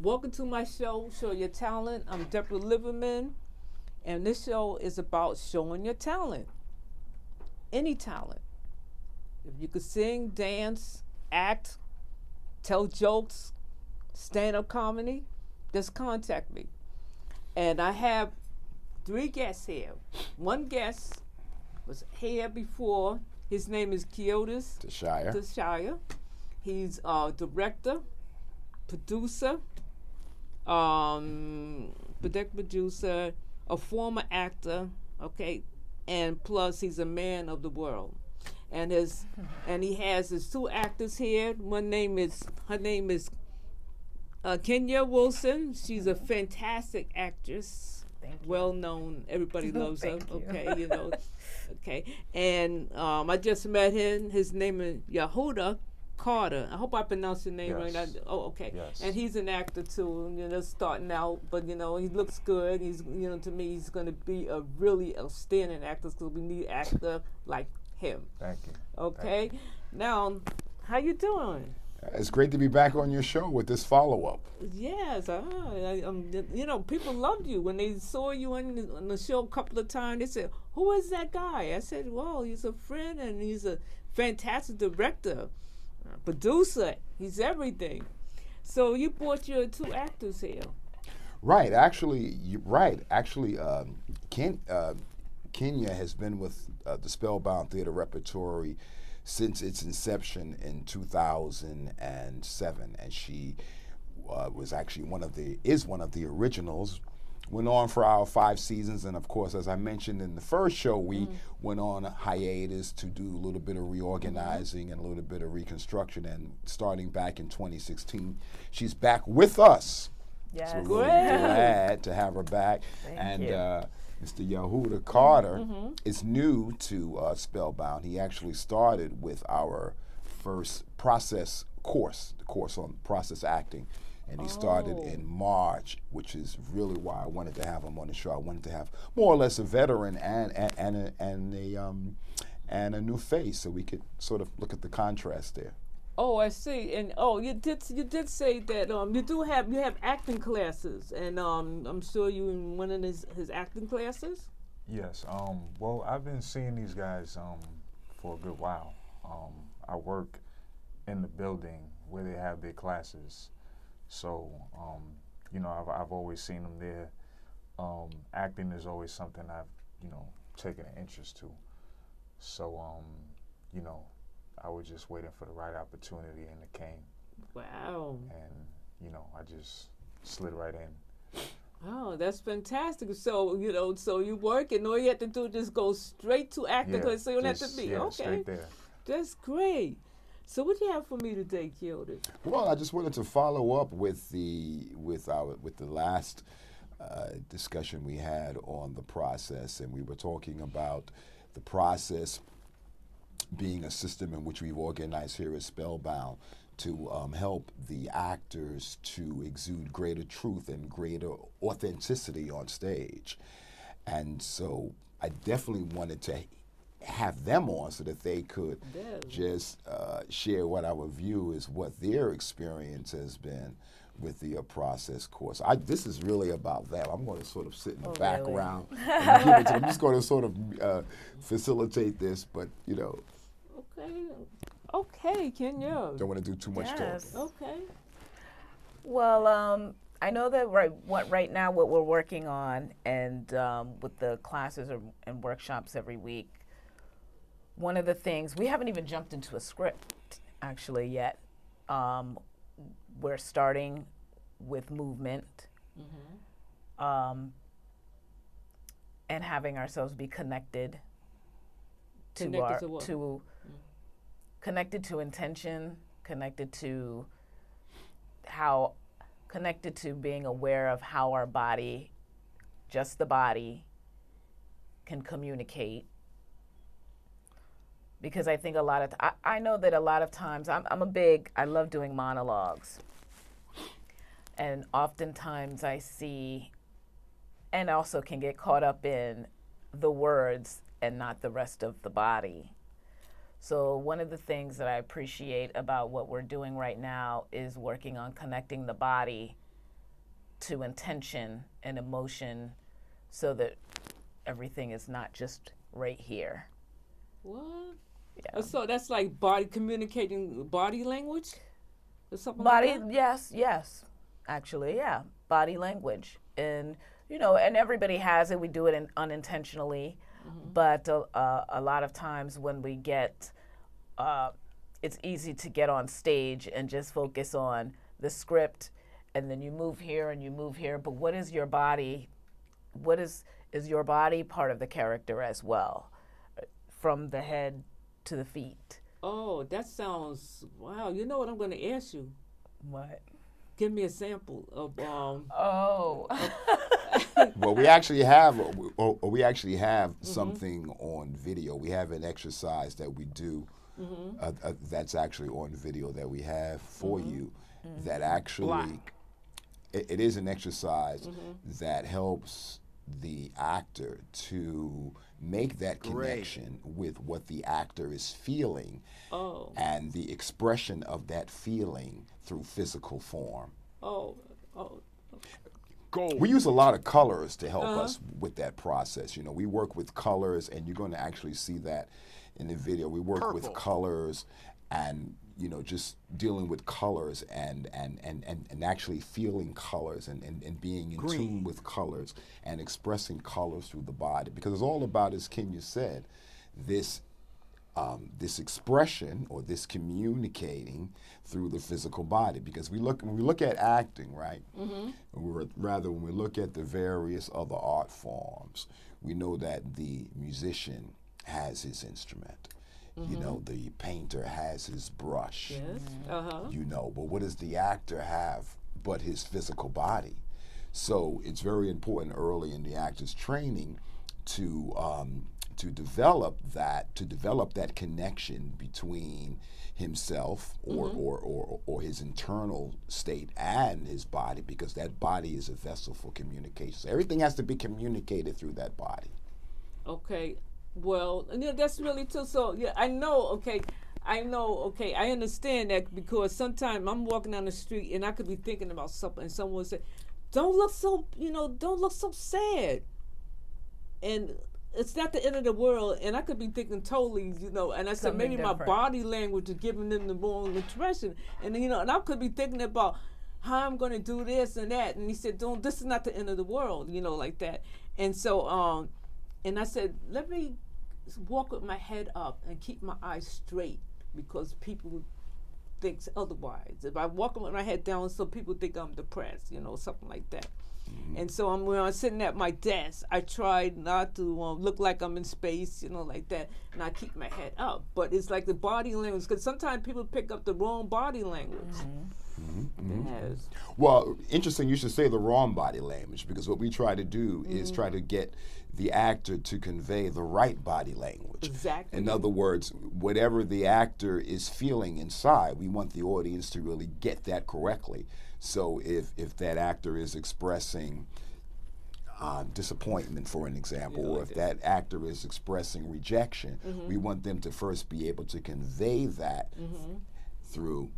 Welcome to my show, Show Your Talent. I'm Debbra Liverman, and this show is about showing your talent. Any talent. If you could sing, dance, act, tell jokes, stand-up comedy, just contact me. And I have 3 guests here. One guest was here before. His name is Kyotis Tashire. He's a director, producer, producer, a former actor, okay, and plus he's a man of the world. And he has his 2 actors here. Her name is Kenya Wilson. She's a fantastic actress. Well known. Everybody loves her. Okay, you know. Okay. And I just met him. His name is Yehuda Carter. I hope I pronounced your name right. Okay. Yes. And he's an actor too, you know, starting out, but you know, he looks good. He's, you know, to me, he's going to be a really outstanding actor because we need an actor like him. Thank you. Okay. Thank you. Now, how you doing? It's great to be back on your show with this follow-up. Yes, you know, people loved you when they saw you on the show a couple of times. They said, "Who is that guy?" I said, "Well, he's a friend and he's a fantastic director, producer. He's everything." So you brought your 2 actors here. Right. Actually, Kenya has been with the Spellbound Theater Repertory since its inception in 2007, and she was actually one of the originals. Went on for our 5 seasons, and of course, as I mentioned in the first show, we went on a hiatus to do a little bit of reorganizing and a little bit of reconstruction. And starting back in 2016, she's back with us. Yes. So we're really glad to have her back. Thank you. Mr. Yehuda Carter is new to Spellbound. He actually started with our first process course, the course on process acting. And he started in March, which is really why I wanted to have him on the show. I wanted to have more or less a veteran and a new face, so we could sort of look at the contrast there. Oh, I see. And you did say that you have acting classes, and I'm sure you in one of his acting classes. Yes. Well, I've been seeing these guys for a good while. I work in the building where they have their classes, so you know, I've always seen them there. Acting is always something I've, you know, taken an interest to. So you know, I was just waiting for the right opportunity, and it came. Wow. And, you know, I just slid right in. Oh, that's fantastic. So, you know, so you work and all you have to do is just go straight to acting class, so you don't have to be. Yeah, okay. straight there. That's great. So what do you have for me today, Kyotis? Well, I just wanted to follow up with the last discussion we had on the process, and we were talking about the process being a system in which we've organized here at Spellbound to help the actors to exude greater truth and greater authenticity on stage. And so I definitely wanted to have them on so that they could just share what our view is, what their experience has been with the process course. This is really about them. I'm going to sort of sit in the background and give it to them. I'm just going to sort of facilitate this, but, you know. Okay, Kenya. Don't want to do too much talking. Okay. Well, I know that right now what we're working on, and with the classes and workshops every week, one of the things, we haven't even jumped into a script actually yet. We're starting with movement, and having ourselves be connected connected to intention, connected to being aware of how our body, just the body, can communicate. Because I think I know that a lot of times, I love doing monologues. And oftentimes I see, and also can get caught up in the words and not the rest of the body. So one of the things that I appreciate about what we're doing right now is working on connecting the body to intention and emotion so that everything is not just right here. What? Yeah. So that's like communicating body language or something Body, like that? yes, actually, yeah, body language, and and everybody has it. We do it unintentionally, but a lot of times when we get, it's easy to get on stage and just focus on the script, and then you move here and you move here. But what is your body? What is your body part of the character as well, from the head to the feet? Oh, that sounds, wow. You know what I'm going to ask you? What? Give me a sample of Oh. Well, we actually have something on video. We have an exercise that we do that's actually on video that we have for you that actually, it is an exercise that helps the actor to make that connection with what the actor is feeling and the expression of that feeling through physical form. oh. We use a lot of colors to help us with that process. We work with colors, and you're going to actually see that in the video. We work with colors and, just dealing with colors and actually feeling colors and being in tune with colors and expressing colors through the body. Because it's all about, as Kenya said, this expression or this communicating through the physical body. Because when we look at acting, right? When we look at the various other art forms, we know that the musician has his instrument. The painter has his brush. Yes. But what does the actor have but his physical body? So it's very important early in the actor's training to develop that connection between himself or his internal state and his body, because that body is a vessel for communication. So everything has to be communicated through that body. Okay. Well, that's really true. So yeah, I know. I understand that, because sometimes I'm walking down the street and I could be thinking about something, and someone would say, don't look so sad. And it's not the end of the world, and I could be thinking totally, and I said Something maybe different. my body language is giving them the wrong impression, and and I could be thinking about how I'm going to do this and that, and he said, this is not the end of the world, like that. And so, and I said, let me walk with my head up and keep my eyes straight, because people think otherwise. If I walk with my head down, so people think I'm depressed, something like that. And so when I'm sitting at my desk, I try not to look like I'm in space, like that, and I keep my head up. But it's like the body language, because sometimes people pick up the wrong body language. Yes. Well, interesting you should say the wrong body language, because what we try to do is try to get the actor to convey the right body language. Exactly. In other words, whatever the actor is feeling inside, we want the audience to really get that correctly. So if that actor is expressing disappointment, for an example, or if that actor is expressing rejection, we want them to first be able to convey that through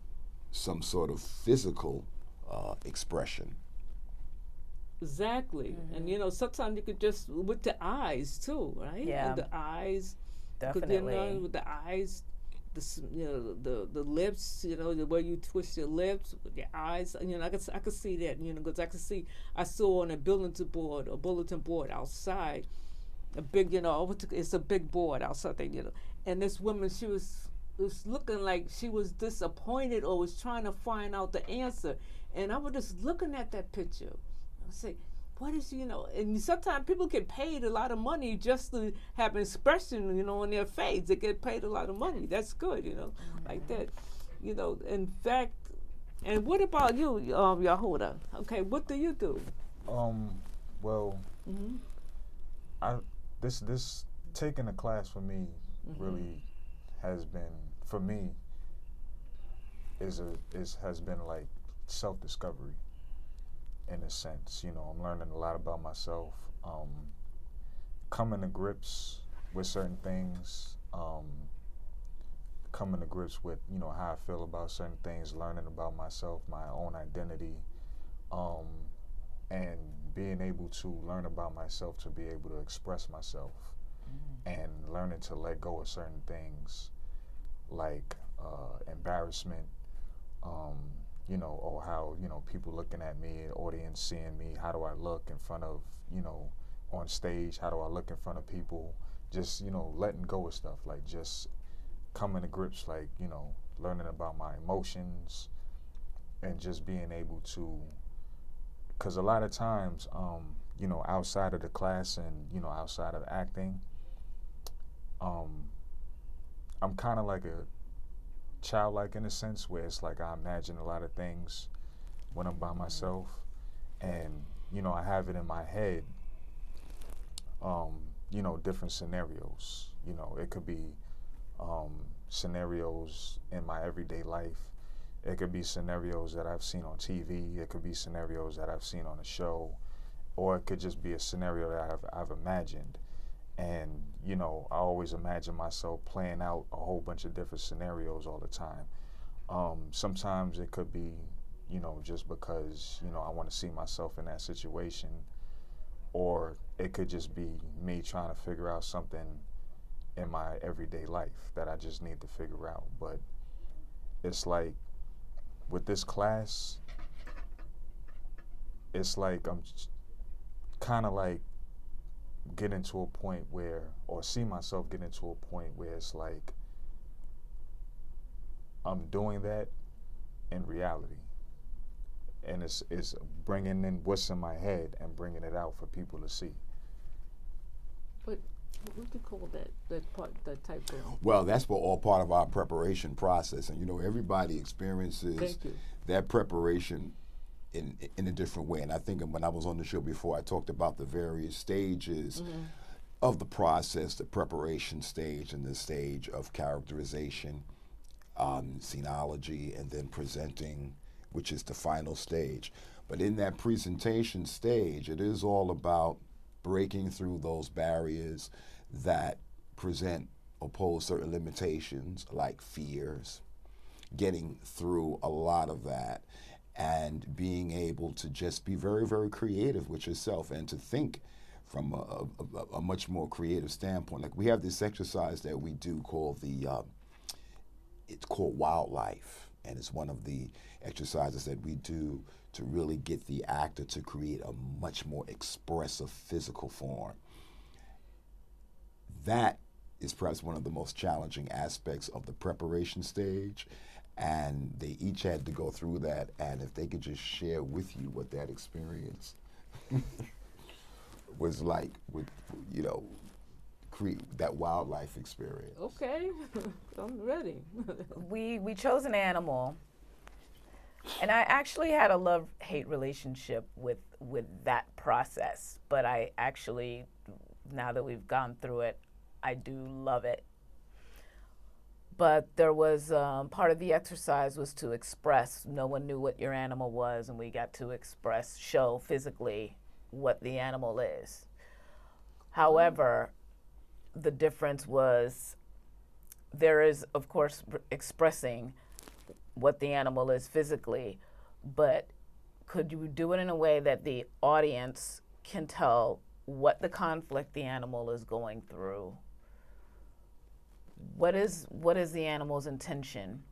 some sort of physical expression. Exactly. And sometimes you could just with the eyes too, right? Yeah. And the eyes. Definitely. With the eyes, the lips, the way you twist your lips, with your eyes. I could see that, because I saw on a bulletin board outside, a big, it's a big board outside there, and this woman, she was looking like she was disappointed or was trying to find out the answer, and I was just looking at that picture. I say, what is, and sometimes people get paid a lot of money just to have an expression, on their face. They get paid a lot of money. That's good, like that. In fact, and what about you, Yahuda? Okay, what do you do? Well, this taking a class for me really has been, for me, has been like self-discovery. In a sense, I'm learning a lot about myself, coming to grips with certain things, coming to grips with, how I feel about certain things, learning about myself, my own identity, and being able to learn about myself to be able to express myself, and learning to let go of certain things like embarrassment, you know, or how, you know, people looking at me, audience seeing me, how do I look in front of, you know, on stage, how do I look in front of people, just, you know, letting go of stuff, like just coming to grips, like, you know, learning about my emotions, and just being able to, because a lot of times, you know, outside of the class and, you know, outside of acting, I'm kind of like a childlike in a sense, where it's like I imagine a lot of things when I'm by myself, and, you know, I have it in my head, you know, different scenarios. You know, it could be scenarios in my everyday life. It could be scenarios that I've seen on TV. It could be scenarios that I've seen on a show, or it could just be a scenario that I've imagined. And, you know, I always imagine myself playing out a whole bunch of different scenarios all the time. Sometimes it could be, you know, just because, you know, I want to see myself in that situation, or it could just be me trying to figure out something in my everyday life that I just need to figure out. But it's like, with this class, it's like I'm kind of like getting to a point where, or see myself getting to a point where it's like I'm doing that in reality, and it's bringing in what's in my head and bringing it out for people to see. But what do you call that part, that type of? Well, that's all part of our preparation process, and you know, everybody experiences Thank you. that preparation in a different way. And I think when I was on the show before, I talked about the various stages of the process: the preparation stage, and the stage of characterization, scenology, and then presenting, which is the final stage. But in that presentation stage, it is all about breaking through those barriers that present or pose certain limitations, like fears, getting through a lot of that, and being able to just be very, very creative with yourself, and to think from a much more creative standpoint. Like, we have this exercise that we do called it's called Wildlife, and it's one of the exercises that we do to really get the actor to create a much more expressive physical form. That is perhaps one of the most challenging aspects of the preparation stage, and they each had to go through that, and if they could just share with you what that experience was like with, you know, that wildlife experience. Okay, I'm ready. We chose an animal, and I actually had a love-hate relationship with that process, but I actually, now that we've gone through it, I do love it. But there was part of the exercise was to express. No one knew what your animal was, and we got to show physically what the animal is. However, the difference was there is, of course, expressing what the animal is physically, but could you do it in a way that the audience can tell what the conflict the animal is going through? What is the animal's intention?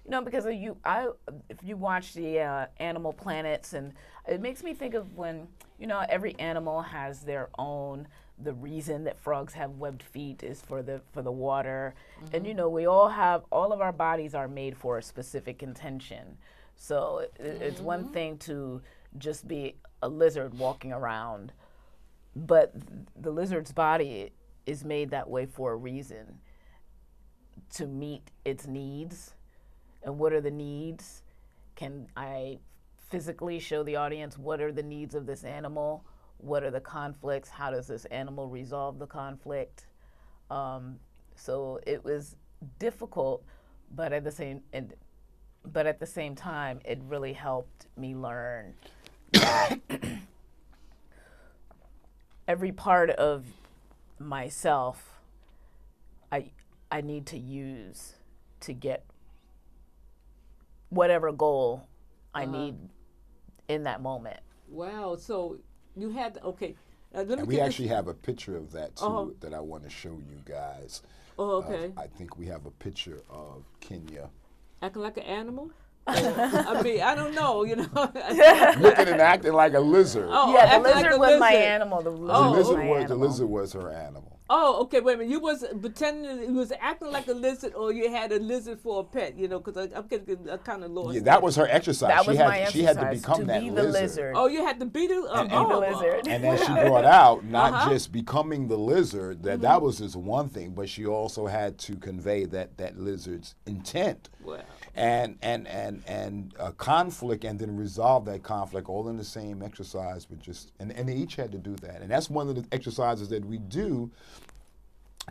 You know, because if you watch the Animal Planets, and it makes me think of when, you know, every animal has their own. The reason that frogs have webbed feet is for the water, and you know, all of our bodies are made for a specific intention. So it's one thing to just be a lizard walking around, but the lizard's body is made that way for a reason, to meet its needs. And what are the needs? Can I physically show the audience what are the needs of this animal? What are the conflicts? How does this animal resolve the conflict? So it was difficult, but at the same time, it really helped me learn that every part of myself I need to use to get whatever goal I need in that moment. Wow. So you had okay. Let me And we get actually have a picture of that too Uh-huh. that I want to show you guys. Oh, okay. I think we have a picture of Kenya Acting like an animal. I mean, I don't know. You know. looking and acting like a lizard. Oh, Yeah, the acting like lizard a was my lizard. animal. The lizard, Oh, the lizard was my was the animal. lizard was her animal. Oh, okay. Wait a minute. You was pretending you was acting like a lizard, or you had a lizard for a pet. You know, because I'm getting kind of lost. Yeah, that was her exercise. That she was had my she had to exercise, become to that be the lizard. Oh, you had to beat it. And- Be the lizard. And then she brought out not Uh-huh. just becoming the lizard, that was just one thing, but she also had to convey that lizard's intent. Wow. And conflict, and then resolve that conflict all in the same exercise, but just and they each had to do that. And that's one of the exercises that we do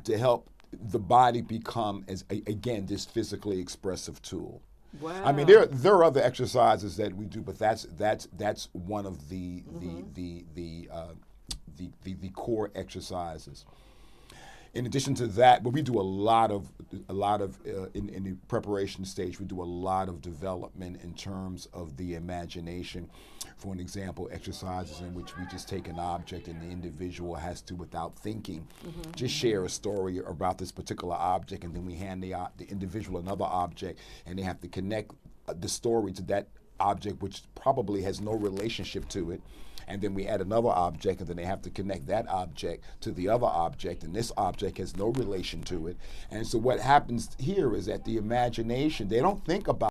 to help the body become, as again, this physically expressive tool. Wow. I mean, there are other exercises that we do, but that's one of the core exercises. In addition to that, but we do a lot of in the preparation stage. We do a lot of development in terms of the imagination. For an example, exercises in which we just take an object and the individual has to, without thinking, just share a story about this particular object, and then we hand the individual another object, and they have to connect the story to that object, which probably has no relationship to it. And then we add another object, and then they have to connect that object to the other object, and this object has no relation to it. And so what happens here is that the imagination, they don't think about